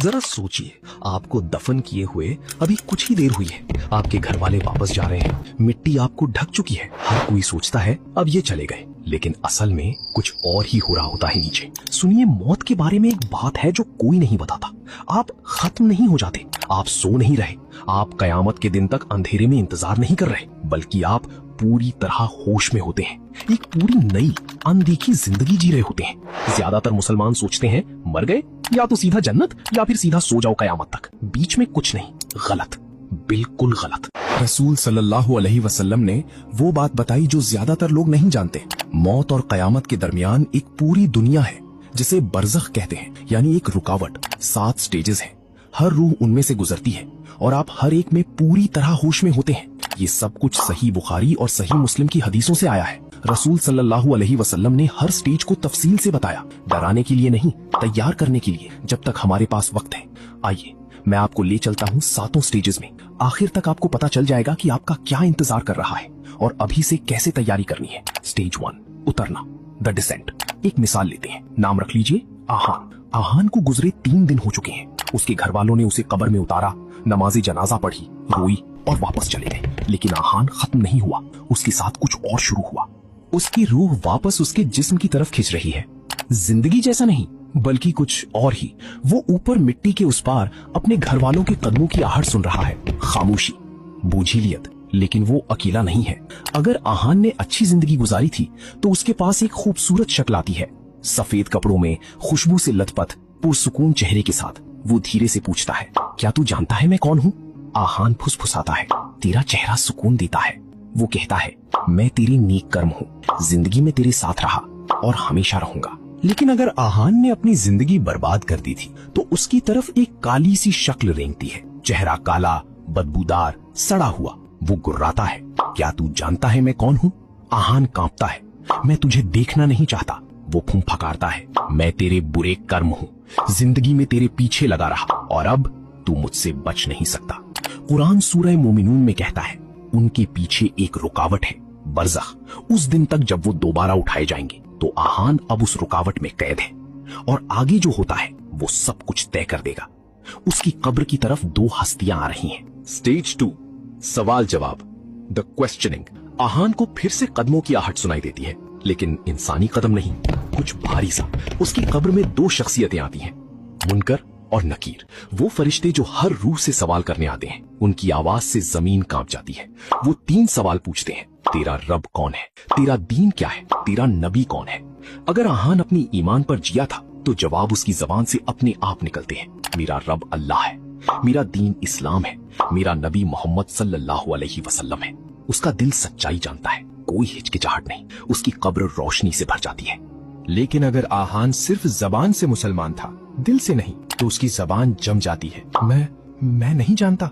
जरा सोचिए, आपको दफन किए हुए अभी कुछ ही देर हुई है, आपके घर वाले वापस जा रहे हैं, मिट्टी आपको ढक चुकी है। हर कोई सोचता है अब ये चले गए, लेकिन असल में कुछ और ही हो रहा होता है नीचे। सुनिए, मौत के बारे में एक बात है जो कोई नहीं बताता। आप खत्म नहीं हो जाते, आप सो नहीं रहे, आप कयामत के दिन तक अंधेरे में इंतजार नहीं कर रहे, बल्कि आप पूरी तरह होश में होते हैं, एक पूरी नई अनदेखी जिंदगी जी रहे होते हैं। ज्यादातर मुसलमान सोचते हैं मर गए, या तो सीधा जन्नत या फिर सीधा सो जाओ कयामत तक, बीच में कुछ नहीं। गलत, बिल्कुल गलत। रसूल सल्लल्लाहु अलैहि वसल्लम ने वो बात बताई जो ज्यादातर लोग नहीं जानते। मौत और कयामत के दरमियान एक पूरी दुनिया है जिसे बरज़ख कहते हैं, यानी एक रुकावट। 7 स्टेजेस हैं, हर रूह उनमें से गुजरती है और आप हर एक में पूरी तरह होश में होते हैं। ये सब कुछ सही बुखारी और सही मुस्लिम की हदीसों से आया है। रसूल सल्लल्लाहु अलैहि वसल्लम ने हर स्टेज को तफसील से बताया, डराने के लिए नहीं, तैयार करने के लिए, जब तक हमारे पास वक्त है। आइए मैं आपको ले चलता हूँ 7 स्टेजेस में। आखिर तक आपको पता चल जाएगा कि आपका क्या इंतजार कर रहा है और अभी से कैसे तैयारी करनी है। स्टेज 1, उतरना, द डिसेंट। एक मिसाल लेते हैं, नाम रख लीजिए आहान। आहान को गुजरे 3 दिन हो चुके हैं। उसके घर वालों ने उसे कब्र में उतारा, नमाज़े जनाजा पढ़ी, रोई और वापस चले गए। लेकिन आहान खत्म नहीं हुआ, उसके साथ कुछ और शुरू हुआ। उसकी रूह वापस उसके जिस्म की तरफ खिंच रही है। जिंदगी जैसा नहीं, बल्कि कुछ और ही। वो ऊपर मिट्टी के उस पार अपने घर वालों के कदमों की आहट सुन रहा है। खामोशी, बोझिलियत, लेकिन वो अकेला नहीं है। अगर आहान ने अच्छी जिंदगी गुजारी थी तो उसके पास एक खूबसूरत शक्ल आती है, सफेद कपड़ों में, खुशबू से लथपथ, पुरसुकून चेहरे के साथ। वो धीरे से पूछता है, क्या तू जानता है मैं कौन हूँ? आहान फुसफुसाता है, तेरा चेहरा सुकून देता है। वो कहता है, मैं तेरी नेक कर्म हूँ, जिंदगी में तेरे साथ रहा और हमेशा रहूंगा। लेकिन अगर आहान ने अपनी जिंदगी बर्बाद कर दी थी तो उसकी तरफ एक काली सी शक्ल रेंगती है, चेहरा काला, बदबूदार, सड़ा हुआ। वो गुर्राता है, क्या तू जानता है मैं कौन हूँ? आहान कांपता है, मैं तुझे देखना नहीं चाहता। वो फुंफकारता है, मैं तेरे बुरे कर्म हूँ, जिंदगी में तेरे पीछे लगा रहा और अब तू मुझसे बच नहीं सकता। कुरान सूरह मोमिनून में कहता है, उनके पीछे एक रुकावट है, बरज़ख। उस दिन तक जब वो दोबारा उठाए जाएंगे तो आहान अब उस रुकावट में कैद है और आगे जो होता है वो सब कुछ तय कर देगा। उसकी कब्र की तरफ 2 हस्तियां आ रही हैं। स्टेज 2, सवाल जवाब, द क्वेश्चनिंग। आहान को फिर से कदमों की आहट सुनाई देती है, लेकिन इंसानी कदम नहीं, कुछ भारी सा। उसकी कब्र में 2 शख्सियतें आती हैं, मुनकर और नकीर। वो फरिश्ते जो हर रूह से सवाल करने आते हैं। उनकी आवाज से जमीन कांप जाती है। वो 3 सवाल पूछते हैं, तेरा रब कौन है, तेरा दीन क्या है, तेरा नबी कौन है। अगर आहान अपनी ईमान पर जिया था तो जवाब उसकी जबान से अपने आप निकलते हैं, मेरा रब अल्लाह है, मेरा दीन इस्लाम है, मेरा नबी मोहम्मद सल्लल्लाहु अलैहि वसल्लम है। उसका दिल सच्चाई जानता है, कोई हिचकिचाहट नहीं। उसकी कब्र रोशनी से भर जाती है। लेकिन अगर आहान सिर्फ जबान से मुसलमान था, दिल से नहीं, तो उसकी जबान जम जाती है। मैं नहीं जानता,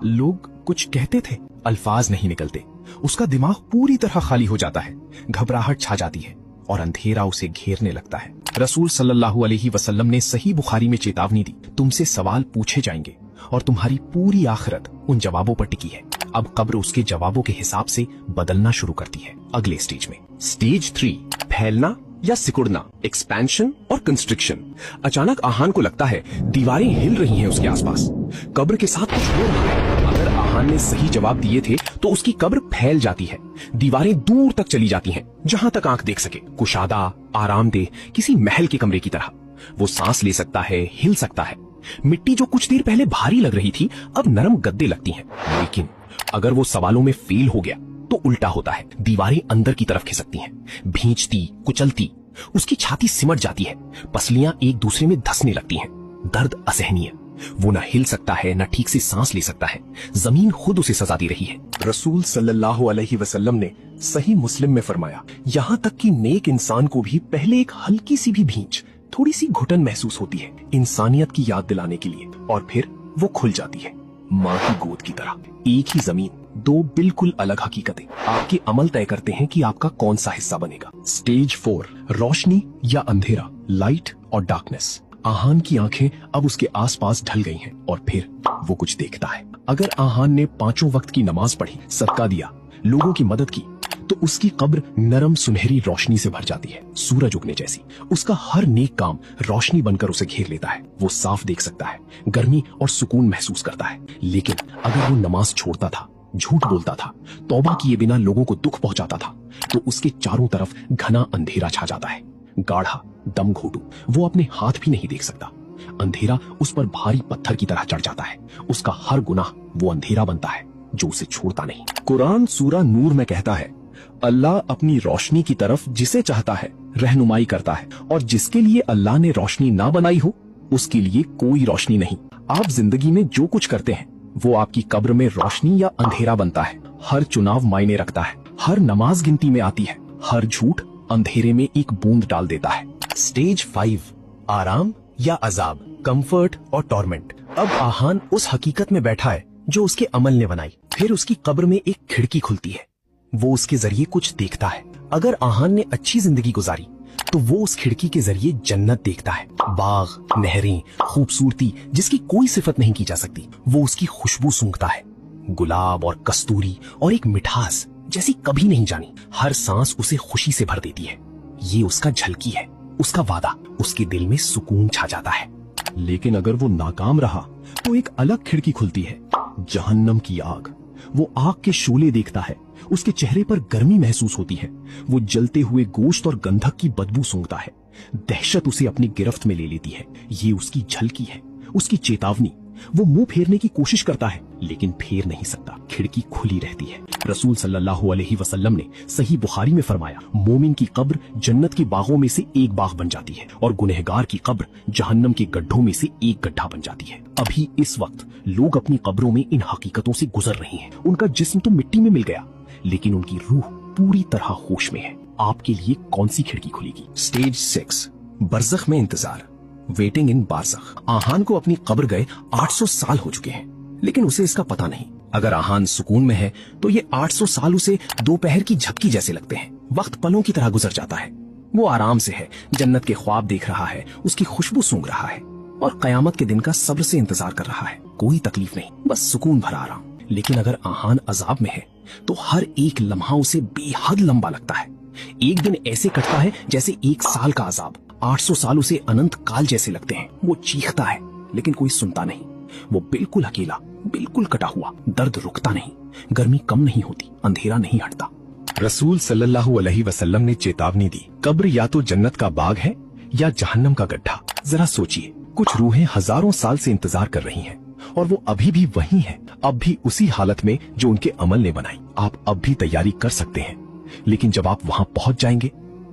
लोग कुछ कहते थे, अल्फाज नहीं निकलते। उसका दिमाग पूरी तरह खाली हो जाता है, घबराहट छा जाती है और अंधेरा उसे घेरने लगता है। रसूल सल्लल्लाहु अलैहि वसल्लम ने सही बुखारी में चेतावनी दी, तुमसे सवाल पूछे जाएंगे और तुम्हारी पूरी आखिरत उन जवाबों पर टिकी है। अब कब्र उसके जवाबों के हिसाब से बदलना शुरू करती है। अगले स्टेज में, स्टेज 3, फैलना या सिकुड़ना, एक्सपेंशन और कंस्ट्रिक्शन। अचानक आहान को लगता है दीवारें हिल रही हैं उसके आसपास, कब्र के साथ कुछ हो रहा है। अगर आहान ने सही जवाब दिए थे तो उसकी कब्र फैल जाती है, दीवारें दूर तक चली जाती हैं, जहां तक आंख देख सके। कुशादा, आरामदेह, किसी महल के कमरे की तरह। वो सांस ले सकता है, हिल सकता है। मिट्टी जो कुछ देर पहले भारी लग रही थी अब नरम गद्दे लगती हैं। लेकिन अगर वो सवालों में फेल हो गया तो उल्टा होता है, दीवारें अंदर की तरफ खिसकती हैं, भींचती, कुचलती। उसकी छाती सिमट जाती है, पसलियां एक दूसरे में धंसने लगती हैं। दर्द असहनीय, वो न हिल सकता है, न ठीक से सांस ले सकता है। जमीन खुद उसे सजा दे रही है। रसूल सल्लल्लाहु अलैहि वसल्लम ने सही मुस्लिम में फरमाया, यहाँ तक कि नेक इंसान को भी पहले एक हल्की सी भी भींच, थोड़ी सी घुटन महसूस होती है, इंसानियत की याद दिलाने के लिए, और फिर वो खुल जाती है, माँ की गोद की तरह। एक ही जमीन, 2 बिल्कुल अलग हकीकतें। आपके अमल तय करते हैं कि आपका कौन सा हिस्सा बनेगा। स्टेज 4, रोशनी या अंधेरा, लाइट और डार्कनेस। आहान की आंखें अब उसके आसपास ढल गई हैं और फिर वो कुछ देखता है। अगर आहान ने 5 वक्त की नमाज पढ़ी, सदका दिया, लोगों की मदद की, तो उसकी कब्र नरम सुनहरी रोशनी से भर जाती है, सूरज उगने जैसी। उसका हर नेक काम रोशनी बनकर उसे घेर लेता है। वो साफ देख सकता है, गर्मी और सुकून महसूस करता है। लेकिन अगर वो नमाज छोड़ता था, झूठ बोलता था, तौबा किए बिना लोगों को दुख पहुंचाता था, तो उसके चारों तरफ घना अंधेरा छा जाता है। गाढ़ा, दम घोटू, वो अपने हाथ भी नहीं देख सकता। अंधेरा उस पर भारी पत्थर की तरह चढ़ जाता है। उसका हर गुनाह वो अंधेरा बनता है जो उसे छोड़ता नहीं। कुरान सूरा नूर में कहता है, अल्लाह अपनी रोशनी की तरफ जिसे चाहता है रहनुमाई करता है, और जिसके लिए अल्लाह ने रोशनी ना बनाई हो उसके लिए कोई रोशनी नहीं। आप जिंदगी में जो कुछ करते हैं वो आपकी कब्र में रोशनी या अंधेरा बनता है। हर चुनाव मायने रखता है, हर नमाज गिनती में आती है, हर झूठ अंधेरे में एक बूंद डाल देता है। स्टेज 5, आराम या अजाब, कंफर्ट और टॉर्मेंट। अब आहान उस हकीकत में बैठा है जो उसके अमल ने बनाई। फिर उसकी कब्र में एक खिड़की खुलती है, वो उसके जरिए कुछ देखता है। अगर आहान ने अच्छी जिंदगी गुजारी तो वो उस खिड़की के जरिए जन्नत देखता है। बाग, नहरें, खूबसूरती जिसकी कोई सिफत नहीं की जा सकती, वो उसकी खुशबू सूंघता है। गुलाब और कस्तूरी और एक मिठास जैसी कभी नहीं जानी। हर सांस उसे खुशी से भर देती है। ये उसका झलकी है, उसका वादा। उसके दिल में सुकून छा जाता है। लेकिन अगर वो नाकाम रहा तो एक अलग खिड़की खुलती है, जहन्नम की आग। वो आग के शोले देखता है, उसके चेहरे पर गर्मी महसूस होती है। वो जलते हुए गोश्त और गंधक की बदबू सूंघता है। दहशत उसे अपनी गिरफ्त में ले लेती है। ये उसकी झलकी है, उसकी चेतावनी। वो मुंह फेरने की कोशिश करता है लेकिन फेर नहीं सकता, खिड़की खुली रहती है। रसूल सल्लल्लाहु अलैहि वसल्लम ने सही बुखारी में फरमाया, मोमिन की कब्र जन्नत के बागों में से एक बाग बन जाती है और गुनहगार की कब्र जहन्नम के गड्ढों में से एक गड्ढा बन जाती है। अभी इस वक्त लोग अपनी कब्रों में इन हकीकतों से गुजर रहे हैं। उनका जिस्म तो मिट्टी में मिल गया लेकिन उनकी रूह पूरी तरह होश में है। आपके लिए कौन सी खिड़की खुलेगी? स्टेज 6, बरज़ख में इंतजार, वेटिंग इन बारज़ख। आहान को अपनी कब्र गए 800 साल हो चुके हैं लेकिन उसे इसका पता नहीं। अगर आहान सुकून में है तो ये 800 साल उसे दोपहर की झपकी जैसे लगते हैं। वक्त पलों की तरह गुजर जाता है। वो आराम से है, जन्नत के ख्वाब देख रहा है, उसकी खुशबू सूंघ रहा है और कयामत के दिन का सब्र से इंतजार कर रहा है। कोई तकलीफ नहीं, बस सुकून भरा आराम। लेकिन अगर आहान अजाब में है तो हर एक लम्हा उसे बेहद लंबा लगता है। एक दिन ऐसे कटता है जैसे 1 साल का अजाब। 800 साल उसे अनंत काल जैसे लगते हैं। वो चीखता है लेकिन कोई सुनता नहीं। वो बिल्कुल अकेला, बिल्कुल कटा हुआ। दर्द रुकता नहीं, गर्मी कम नहीं होती, अंधेरा नहीं हटता। रसूल सल्लल्लाहु अलैहि वसल्लम ने चेतावनी दी, कब्र या तो जन्नत का बाग है या जहन्नम का गड्ढा। जरा सोचिए, कुछ रूहें हजारों साल से इंतजार कर रही हैं और वो अभी भी वही हैं, अब भी उसी हालत में जो उनके अमल ने बनाई। आप अब भी तैयारी कर सकते हैं, लेकिन जब आप वहां पहुंच जाएंगे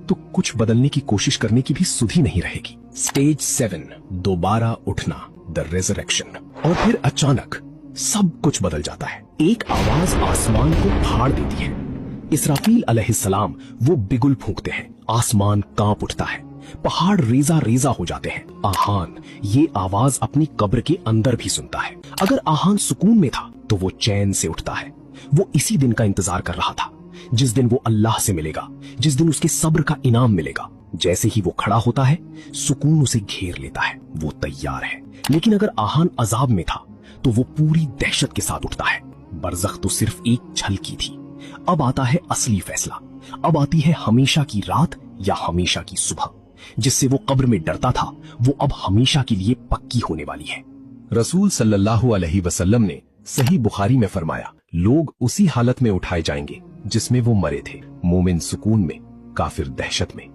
तो कुछ बदलने की कोशिश करने की भी सुधि नहीं रहेगी। स्टेज 7, दोबारा उठना, द रेजरेक्शन। और फिर अचानक सब कुछ बदल जाता है। एक आवाज आसमान को फाड़ देती है। इसराफील अलैहिस्सलाम वो बिगुल फूंकते हैं, आसमान कांप उठता है, पहाड़ रेजा रेजा हो जाते हैं। आहान ये आवाज अपनी कब्र के अंदर भी सुनता है। अगर आहान सुकून में था तो वो चैन से उठता है। वो इसी दिन का इंतजार कर रहा था, जिस दिन वो अल्लाह से मिलेगा, जिस दिन उसके सब्र का इनाम मिलेगा। जैसे ही वो खड़ा होता है, सुकून उसे घेर लेता है। वो तैयार है। लेकिन अगर आहान अजाब में था तो वो पूरी दहशत के साथ उठता है। बरज़ख तो सिर्फ एक झलकी थी। अब आता है असली फैसला। अब आती है हमेशा की रात या हमेशा की सुबह। जिससे वो कब्र में डरता था, वो अब हमेशा के लिए पक्की होने वाली है। रसूल सल्लल्लाहु अलैहि वसल्लम ने सही बुखारी में फरमाया, लोग उसी हालत में उठाए जाएंगे जिसमें वो मरे थे। मोमिन सुकून में, काफिर दहशत में,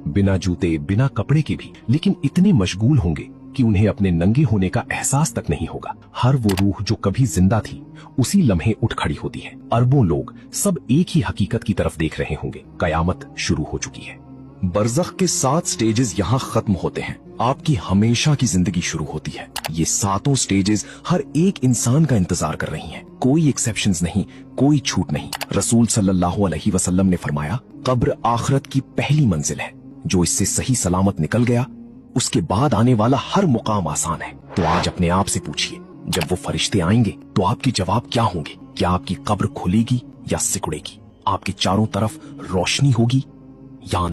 बिना जूते बिना कपड़े के भी, लेकिन इतने मशगूल होंगे कि उन्हें अपने नंगे होने का एहसास तक नहीं होगा। हर वो रूह जो कभी जिंदा थी उसी लम्हे उठ खड़ी होती है। अरबों लोग सब एक ही हकीकत की तरफ देख रहे होंगे, कयामत शुरू हो चुकी है। बरज़ख के 7 स्टेजेस यहाँ खत्म होते हैं। आपकी हमेशा की जिंदगी शुरू होती है। ये 7 स्टेजेस हर एक इंसान का इंतजार कर रही हैं। कोई एक्सेप्शंस नहीं, कोई छूट नहीं। रसूल सल्लल्लाहु अलैहि वसल्लम ने फरमाया, कब्र आखिरत की पहली मंजिल है। जो इससे सही सलामत निकल गया, उसके बाद आने वाला हर मुकाम आसान है। तो आज अपने आप से पूछिए, जब वो फरिश्ते आएंगे तो आपके जवाब क्या होंगे? क्या आपकी कब्र खुलेगी या सिकुड़ेगी? आपके चारों तरफ रोशनी होगी या